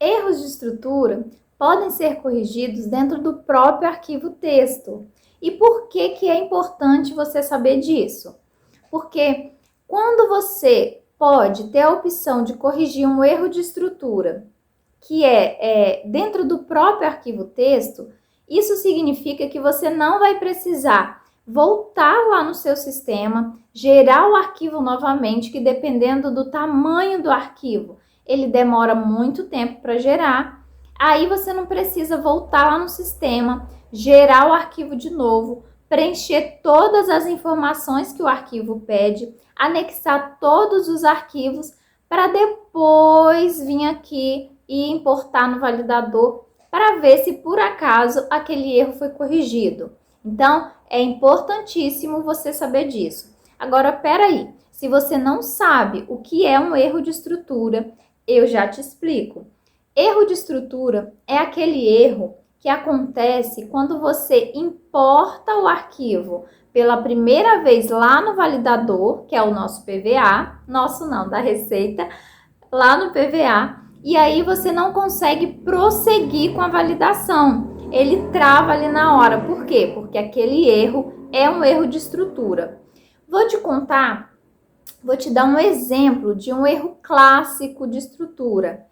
Erros de estrutura podem ser corrigidos dentro do próprio arquivo texto. E por que é importante você saber disso? Porque quando você pode ter a opção de corrigir um erro de estrutura, que é dentro do próprio arquivo texto, isso significa que você não vai precisar voltar lá no seu sistema, gerar o arquivo novamente, que dependendo do tamanho do arquivo, ele demora muito tempo para gerar. Aí você não precisa voltar lá no sistema, gerar o arquivo de novo, preencher todas as informações que o arquivo pede, anexar todos os arquivos para depois vir aqui e importar no validador para ver se por acaso aquele erro foi corrigido. Então, é importantíssimo você saber disso. Agora, peraí, se você não sabe o que é um erro de estrutura, eu já te explico. Erro de estrutura é aquele erro que acontece quando você importa o arquivo pela primeira vez lá no validador, que é o nosso PVA, nosso não, da Receita, lá no PVA, e aí você não consegue prosseguir com a validação. Ele trava ali na hora. Por quê? Porque aquele erro é um erro de estrutura. Vou te dar um exemplo de um erro clássico de estrutura.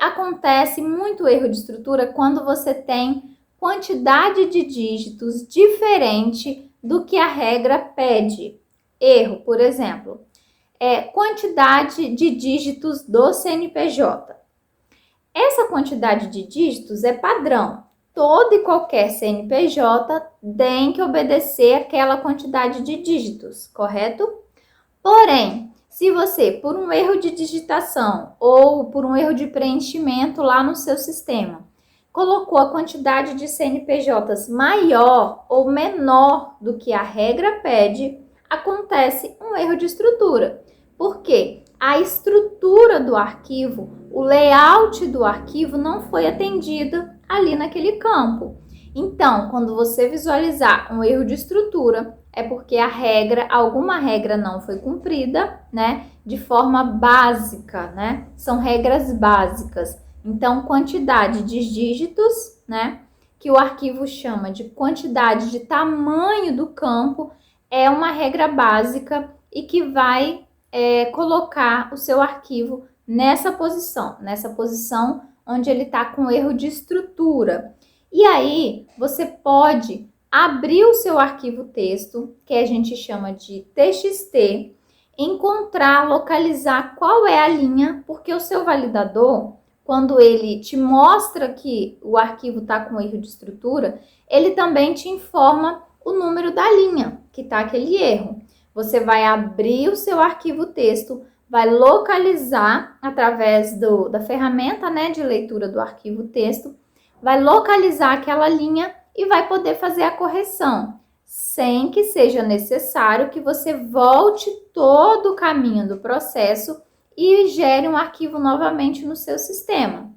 Acontece muito erro de estrutura quando você tem quantidade de dígitos diferente do que a regra pede. Erro, por exemplo, quantidade de dígitos do CNPJ. Essa quantidade de dígitos é padrão. Todo e qualquer CNPJ tem que obedecer aquela quantidade de dígitos, correto? Porém, se você, por um erro de digitação ou por um erro de preenchimento lá no seu sistema, colocou a quantidade de CNPJs maior ou menor do que a regra pede, acontece um erro de estrutura. Por quê? A estrutura do arquivo, o layout do arquivo não foi atendido ali naquele campo. Então, quando você visualizar um erro de estrutura, é porque alguma regra não foi cumprida, né? De forma básica, né? São regras básicas. Então, quantidade de dígitos, né? Que o arquivo chama de quantidade de tamanho do campo, é uma regra básica e que vai colocar o seu arquivo nessa posição onde ele está com erro de estrutura. E aí, você pode abrir o seu arquivo texto, que a gente chama de TXT, encontrar, localizar qual é a linha, porque o seu validador, quando ele te mostra que o arquivo está com erro de estrutura, ele também te informa o número da linha que está aquele erro. Você vai abrir o seu arquivo texto, vai localizar através da ferramenta, né, de leitura do arquivo texto, vai localizar aquela linha e vai poder fazer a correção, sem que seja necessário que você volte todo o caminho do processo e gere um arquivo novamente no seu sistema.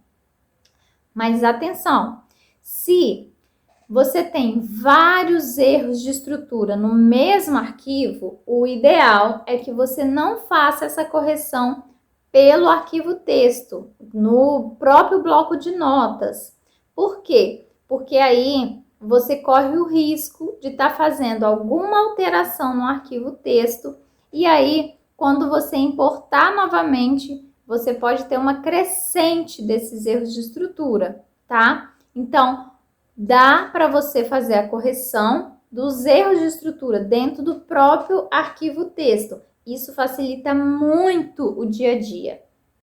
Mas atenção, se você tem vários erros de estrutura no mesmo arquivo, o ideal é que você não faça essa correção pelo arquivo texto, no próprio bloco de notas. Por quê? Porque aí você corre o risco de estar fazendo alguma alteração no arquivo texto e aí, quando você importar novamente, você pode ter uma crescente desses erros de estrutura, tá? Então, dá para você fazer a correção dos erros de estrutura dentro do próprio arquivo texto. Isso facilita muito o dia a dia.